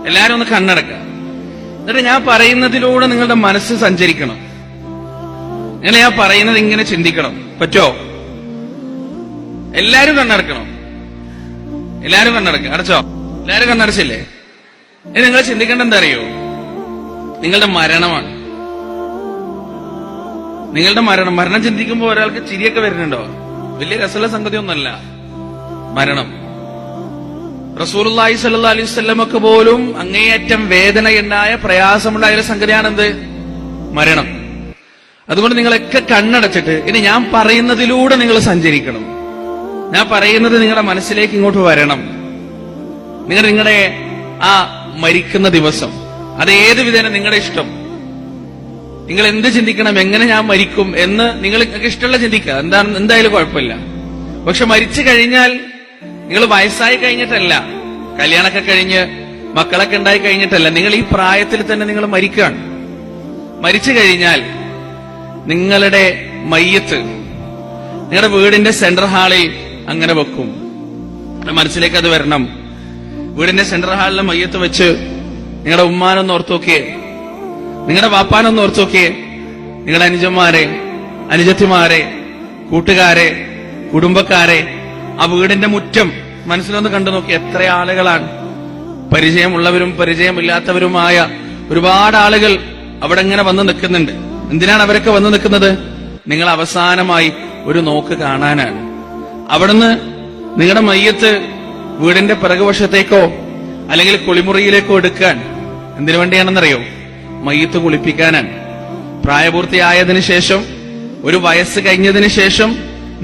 എല്ലാരും ഒന്ന് കണ്ണടക്കുക. എന്നിട്ട് ഞാൻ പറയുന്നതിലൂടെ നിങ്ങളുടെ മനസ്സ് സഞ്ചരിക്കണം. അങ്ങനെ ഞാൻ പറയുന്നത് ഇങ്ങനെ ചിന്തിക്കണം. പറ്റോ? എല്ലാരും കണ്ണടക്കണം. എല്ലാരും കണ്ണടക്കുക. അടച്ചോ? എല്ലാരും കണ്ണടച്ചില്ലേ? ഇനി നിങ്ങൾ ചിന്തിക്കേണ്ട എന്താ അറിയോ? നിങ്ങളുടെ മരണമാണ്. നിങ്ങളുടെ മരണം ചിന്തിക്കുമ്പോൾ ഒരാൾക്ക് ചിരിയൊക്കെ വരുന്നുണ്ടോ? വലിയ രസമുള്ള സംഗതി ഒന്നല്ല മരണം. റസൂലുള്ളാഹി സ്വല്ലല്ലാഹു അലൈഹി വസല്ലമക്ക് പോലും അങ്ങേയറ്റം വേദനയുണ്ടായ പ്രയാസമുണ്ടായ ഒരു സംഗതിയാണെന്ത്? മരണം. അതുകൊണ്ട് നിങ്ങളൊക്കെ കണ്ണടച്ചിട്ട് ഇനി ഞാൻ പറയുന്നതിലൂടെ നിങ്ങൾ സഞ്ചരിക്കണം. ഞാൻ പറയുന്നത് നിങ്ങളുടെ മനസ്സിലേക്ക് ഇങ്ങോട്ട് വരണം. നിങ്ങളുടെ ആ മരിക്കുന്ന ദിവസം അതേത് വിധേന നിങ്ങളുടെ ഇഷ്ടം, നിങ്ങൾ എന്ത് ചിന്തിക്കണം, എങ്ങനെ ഞാൻ മരിക്കും എന്ന് നിങ്ങൾക്ക് ഇഷ്ടമുള്ള ചിന്തിക്കുക. എന്തായാലും കുഴപ്പമില്ല. പക്ഷെ മരിച്ചു കഴിഞ്ഞാൽ നിങ്ങൾ വയസ്സായി കഴിഞ്ഞിട്ടല്ല, കല്യാണമൊക്കെ കഴിഞ്ഞ് മക്കളൊക്കെ ഉണ്ടായി കഴിഞ്ഞിട്ടല്ല, നിങ്ങൾ ഈ പ്രായത്തിൽ തന്നെ നിങ്ങൾ മരിക്കുകയാണ്. മരിച്ചു കഴിഞ്ഞാൽ നിങ്ങളുടെ മയ്യത്ത് നിങ്ങളുടെ വീടിന്റെ സെൻട്രൽ ഹാളിൽ അങ്ങനെ വെക്കും. മനസ്സിലേക്ക് അത് വരണം. വീടിന്റെ സെൻട്രൽ ഹാളിലെ മയ്യത്ത് വെച്ച് നിങ്ങളുടെ ഉമ്മാനൊന്ന് ഓർത്തു നോക്കിയേ, നിങ്ങളുടെ വാപ്പാനൊന്ന് ഓർത്തു നോക്കിയേ, നിങ്ങളുടെ അനുജന്മാരെ, അനുജത്തിമാരെ, കൂട്ടുകാരെ, കുടുംബക്കാരെ, ആ വീടിന്റെ മുറ്റം മനസ്സിലൊന്ന് കണ്ടു നോക്കി. എത്ര ആളുകളാണ്, പരിചയമുള്ളവരും പരിചയമില്ലാത്തവരുമായ ഒരുപാട് ആളുകൾ അവിടെ ഇങ്ങനെ വന്ന് നിൽക്കുന്നുണ്ട്. എന്തിനാണ് അവരൊക്കെ വന്ന് നിൽക്കുന്നത്? നിങ്ങൾ അവസാനമായി ഒരു നോക്ക് കാണാനാണ്. അവിടുന്ന് നിങ്ങളുടെ മയ്യത്ത് വീടിന്റെ പിറകുവശത്തേക്കോ അല്ലെങ്കിൽ കുളിമുറിയിലേക്കോ എടുക്കാൻ എന്തിനു വേണ്ടിയാണെന്നറിയോ? മയ്യത്ത് കുളിപ്പിക്കാനാണ്. പ്രായപൂർത്തിയായതിനു ശേഷം, ഒരു വയസ്സ് കഴിഞ്ഞതിന് ശേഷം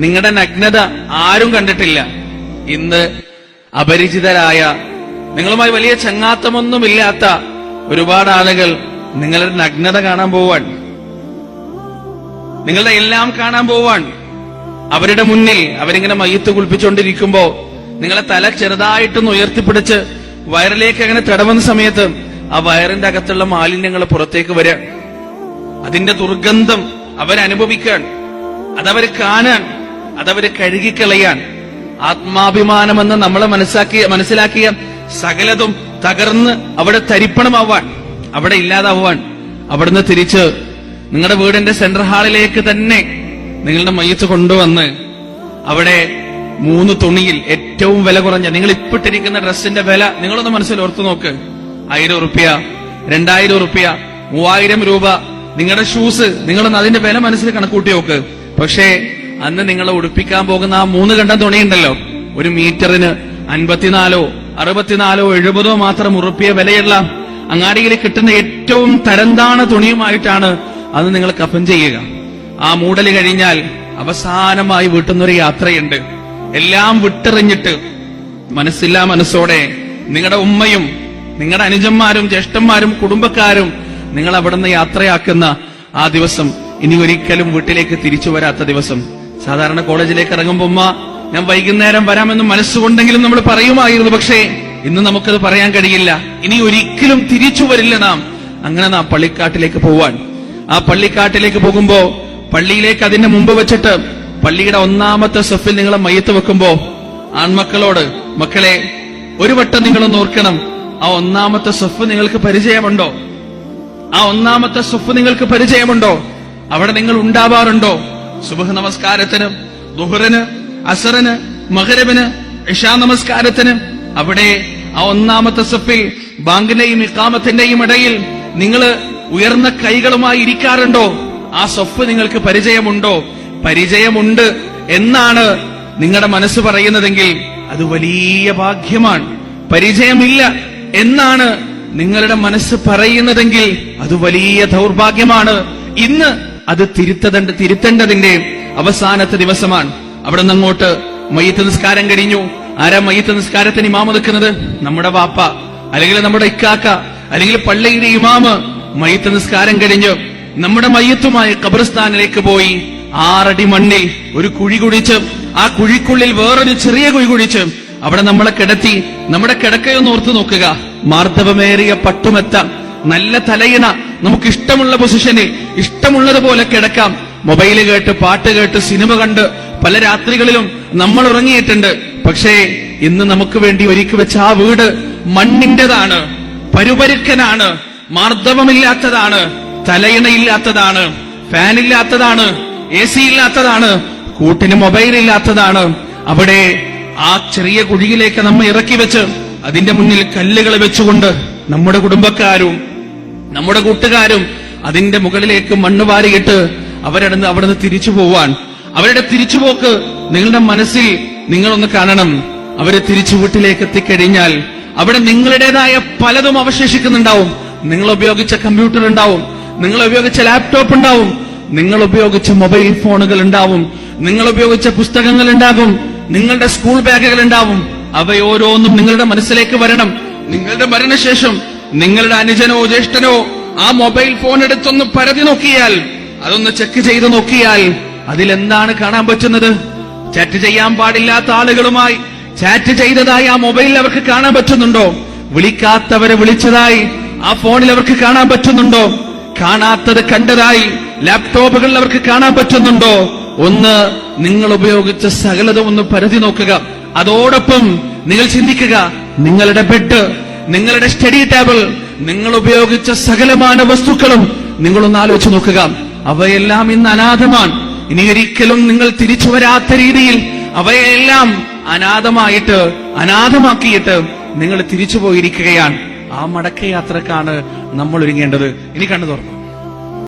നിങ്ങളുടെ നഗ്നത ആരും കണ്ടിട്ടില്ല. ഇന്ന് അപരിചിതരായ, നിങ്ങളുമായി വലിയ ചങ്ങാത്തമൊന്നുമില്ലാത്ത ഒരുപാട് ആളുകൾ നിങ്ങളുടെ നഗ്നത കാണാൻ പോവാൻ, നിങ്ങളുടെ എല്ലാം കാണാൻ പോവാൻ. അവരുടെ മുന്നിൽ അവരിങ്ങനെ മയ്യത്ത് കുളിപ്പിച്ചുകൊണ്ടിരിക്കുമ്പോ നിങ്ങളെ തല ചെറുതായിട്ടൊന്ന് ഉയർത്തിപ്പിടിച്ച് വയറിലേക്ക് അങ്ങനെ തടവുന്ന സമയത്ത് ആ വയറിന്റെ അകത്തുള്ള മാലിന്യങ്ങൾ പുറത്തേക്ക് വരാൻ, അതിന്റെ ദുർഗന്ധം അവരനുഭവിക്കാൻ, അതവര് കാണാൻ, അതവര് കഴുകിക്കളയാൻ. ആത്മാഭിമാനമെന്ന് നമ്മളെ മനസ്സിലാക്കിയ സകലതും തകർന്ന് അവിടെ തരിപ്പണമാവാൻ, അവിടെ ഇല്ലാതാവാൻ. അവിടുന്ന് തിരിച്ച് നിങ്ങളുടെ വീടിന്റെ സെൻട്രൽ ഹാളിലേക്ക് തന്നെ നിങ്ങളുടെ മയ്യത്ത് കൊണ്ടുവന്ന് അവിടെ 3 തുണിയിൽ ഏറ്റവും വില കുറഞ്ഞ, നിങ്ങൾ ഇപ്പിട്ടിരിക്കുന്ന ഡ്രസ്സിന്റെ വില നിങ്ങളൊന്ന് മനസ്സിൽ ഓർത്തു നോക്ക്. 1000 റുപ്യ, 2000 റുപ്യ, 3000 രൂപ. നിങ്ങളുടെ ഷൂസ്, നിങ്ങളൊന്ന് അതിന്റെ വില മനസ്സിൽ കണക്കൂട്ടി നോക്ക്. പക്ഷേ അന്ന് നിങ്ങളെ ഉടുപ്പിക്കാൻ പോകുന്ന ആ 3 കണ്ടം തുണിയുണ്ടല്ലോ, 1 മീറ്ററിന് 54, 64, 70 മാത്രം ഉറുപ്പിയ വിലയുള്ള അങ്ങാടിയിൽ കിട്ടുന്ന ഏറ്റവും തരംതാണ തുണിയുമായിട്ടാണ് അന്ന് നിങ്ങൾ കഫൻ ചെയ്യുക. ആ മൂടൽ കഴിഞ്ഞാൽ അവസാനമായി വീട്ടുന്നൊരു യാത്രയുണ്ട്. എല്ലാം വിട്ടെറിഞ്ഞിട്ട് മനസ്സില്ലാ മനസ്സോടെ നിങ്ങളുടെ ഉമ്മയും നിങ്ങളുടെ അനുജന്മാരും ജ്യേഷ്ഠന്മാരും കുടുംബക്കാരും നിങ്ങൾ അവിടുന്ന് യാത്രയാക്കുന്ന ആ ദിവസം, ഇനി ഒരിക്കലും വീട്ടിലേക്ക് തിരിച്ചു വരാത്ത ദിവസം. സാധാരണ കോളേജിലേക്ക് ഇറങ്ങുമ്പോ ഉമ്മ ഞാൻ വൈകുന്നേരം വരാമെന്ന് മനസ്സുകൊണ്ടെങ്കിലും നമ്മൾ പറയുമായിരുന്നു. പക്ഷേ ഇന്ന് നമുക്കത് പറയാൻ കഴിയില്ല. ഇനി ഒരിക്കലും തിരിച്ചു വരില്ല നാം. അങ്ങനെ നാം പള്ളിക്കാട്ടിലേക്ക് പോവാൻ. ആ പള്ളിക്കാട്ടിലേക്ക് പോകുമ്പോ പള്ളിയിലേക്ക് അതിന്റെ മുമ്പ് വെച്ചിട്ട് പള്ളിയുടെ 1ാമത്തെ സഫിൽ നിങ്ങളെ മയ്യത്ത് വെക്കുമ്പോ ആൺമക്കളോട്, മക്കളെ ഒരു വട്ടം നിങ്ങളൊന്ന് ഓർക്കണം, ആ 1ാമത്തെ സഫ് നിങ്ങൾക്ക് പരിചയമുണ്ടോ? ആ 1ാമത്തെ സഫ് നിങ്ങൾക്ക് പരിചയമുണ്ടോ? അവിടെ നിങ്ങൾ ഉണ്ടാവാറുണ്ടോ? സുബ്ഹ് നമസ്കാരത്തിന്, ദുഹറിന്, അസറിന്, മഗ്രിബിന്, ഇശാ നമസ്കാരത്തിന് അവിടെ ആ 1ാമത്തെ സഫിൽ ബാങ്കിന്റെയും ഇഖാമത്തിന്റെയും ഇടയിൽ നിങ്ങൾ ഉയർന്ന കൈകളുമായി ഇരിക്കാറുണ്ടോ? ആ സഫ് നിങ്ങൾക്ക് പരിചയമുണ്ടോ? പരിചയമുണ്ട് എന്നാണ് നിങ്ങളുടെ മനസ്സ് പറയുന്നതെങ്കിൽ അത് വലിയ ഭാഗ്യമാണ്. പരിചയമില്ല എന്നാണ് നിങ്ങളുടെ മനസ്സ് പറയുന്നതെങ്കിൽ അത് വലിയ ദൗർഭാഗ്യമാണ്. ഇന്ന് അത് തിരുത്തേണ്ടതിന്റെ അവസാനത്തെ ദിവസമാണ്. അവിടെ നിന്ന് അങ്ങോട്ട് മയ്യത്ത് നിസ്കാരം കഴിഞ്ഞു. ആരാ മയ്യത്ത് നിസ്കാരത്തിന് ഇമാമ് നിൽക്കുന്നത്? നമ്മുടെ വാപ്പ, അല്ലെങ്കിൽ നമ്മുടെ ഇക്കാക്ക, അല്ലെങ്കിൽ പള്ളിയുടെ ഇമാമ്. മയ്യത്ത് നിസ്കാരം കഴിഞ്ഞ് നമ്മുടെ മയ്യത്തുമായി ഖബർസ്ഥാനിലേക്ക് പോയി 6 അടി മണ്ണിൽ ഒരു കുഴി കുഴിച്ച്, ആ കുഴിക്കുള്ളിൽ വേറൊരു ചെറിയ കുഴി കുഴിച്ച് അവിടെ നമ്മളെ കിടത്തി. നമ്മുടെ കിടക്കയൊന്ന് ഓർത്തു നോക്കുക. മാർദ്ദവമേറിയ പട്ടുമെത്ത, നല്ല തലയിണ, നമുക്ക് ഇഷ്ടമുള്ള പൊസിഷനിൽ ഇഷ്ടമുള്ളതുപോലെ കിടക്കാം. മൊബൈൽ കേട്ട്, പാട്ട് കേട്ട്, സിനിമ കണ്ട് പല രാത്രികളിലും നമ്മൾ ഉറങ്ങിയിട്ടുണ്ട്. പക്ഷേ ഇന്ന് നമുക്ക് വേണ്ടി ഒരുക്കി വെച്ച ആ വീട് മണ്ണിന്റേതാണ്. പരുപരുക്കനാണ്, മാർദ്ദവമില്ലാത്തതാണ്, തലയിണയില്ലാത്തതാണ്, ഫാനില്ലാത്തതാണ്, AC ഇല്ലാത്തതാണ്, കൂട്ടിന് മൊബൈൽ ഇല്ലാത്തതാണ്. അവിടെ ആ ചെറിയ കുഴിയിലേക്ക് നമ്മെ ഇറക്കി വെച്ച് അതിന്റെ മുന്നിൽ കല്ലുകൾ വെച്ചുകൊണ്ട് നമ്മുടെ കുടുംബക്കാരും നമ്മുടെ കൂട്ടുകാരും അതിന്റെ മുകളിലേക്ക് മണ്ണ് വാരിയിട്ട് അവിടുന്ന് തിരിച്ചു പോവാൻ. അവരുടെ തിരിച്ചുപോക്ക് നിങ്ങളുടെ മനസ്സിൽ നിങ്ങളൊന്ന് കാണണം. അവര് തിരിച്ചു വീട്ടിലേക്ക് എത്തിക്കഴിഞ്ഞാൽ അവിടെ നിങ്ങളുടേതായ പലതും അവശേഷിക്കുന്നുണ്ടാവും. നിങ്ങൾ ഉപയോഗിച്ച കമ്പ്യൂട്ടർ ഉണ്ടാവും, നിങ്ങൾ ഉപയോഗിച്ച ലാപ്ടോപ്പ് ഉണ്ടാവും, നിങ്ങൾ ഉപയോഗിച്ച മൊബൈൽ ഫോണുകൾ ഉണ്ടാവും, നിങ്ങൾ ഉപയോഗിച്ച പുസ്തകങ്ങൾ ഉണ്ടാകും, നിങ്ങളുടെ സ്കൂൾ ബാഗുകൾ ഉണ്ടാവും. അവയോരോന്നും നിങ്ങളുടെ മനസ്സിലേക്ക് വരണം. നിങ്ങളുടെ മരണശേഷം നിങ്ങളുടെ അനുജനോ ജ്യേഷ്ഠനോ ആ മൊബൈൽ ഫോൺ എടുത്തൊന്ന് പരതി നോക്കിയാൽ, അതൊന്ന് ചെക്ക് ചെയ്ത് നോക്കിയാൽ അതിലെന്താണ് കാണാൻ പറ്റുന്നത്? ചാറ്റ് ചെയ്യാൻ പാടില്ലാത്ത ആളുകളുമായി ചാറ്റ് ചെയ്തതായി ആ മൊബൈലിൽ അവർക്ക് കാണാൻ പറ്റുന്നുണ്ടോ? വിളിക്കാത്തവരെ വിളിച്ചതായി ആ ഫോണിൽ അവർക്ക് കാണാൻ പറ്റുന്നുണ്ടോ? കാണാത്തത് കണ്ടതായി ലാപ്ടോപ്പുകളിൽ അവർക്ക് കാണാൻ പറ്റുന്നുണ്ടോ? ഒന്ന് നിങ്ങൾ ഉപയോഗിച്ച സകലതും ഒന്ന് പരതി നോക്കുക. അതോടൊപ്പം നിങ്ങൾ ചിന്തിക്കുക, നിങ്ങളുടെ ബെഡ്, നിങ്ങളുടെ സ്റ്റഡി ടേബിൾ, നിങ്ങൾ ഉപയോഗിച്ച സകലമാന വസ്തുക്കളും നിങ്ങളൊന്ന് ആലോചിച്ച് നോക്കുക. അവയെല്ലാം ഇന്ന് അനാഥമാണ്. ഇനി ഒരിക്കലും നിങ്ങൾ തിരിച്ചു വരാത്ത രീതിയിൽ അവയെല്ലാം അനാഥമാക്കിയിട്ട് നിങ്ങൾ തിരിച്ചു പോയിരിക്കുകയാണ്. ആ മടക്കയാത്രക്കാണ് നമ്മൾ ഒരുങ്ങേണ്ടത്. ഇനി കണ്ണു തുറന്നു.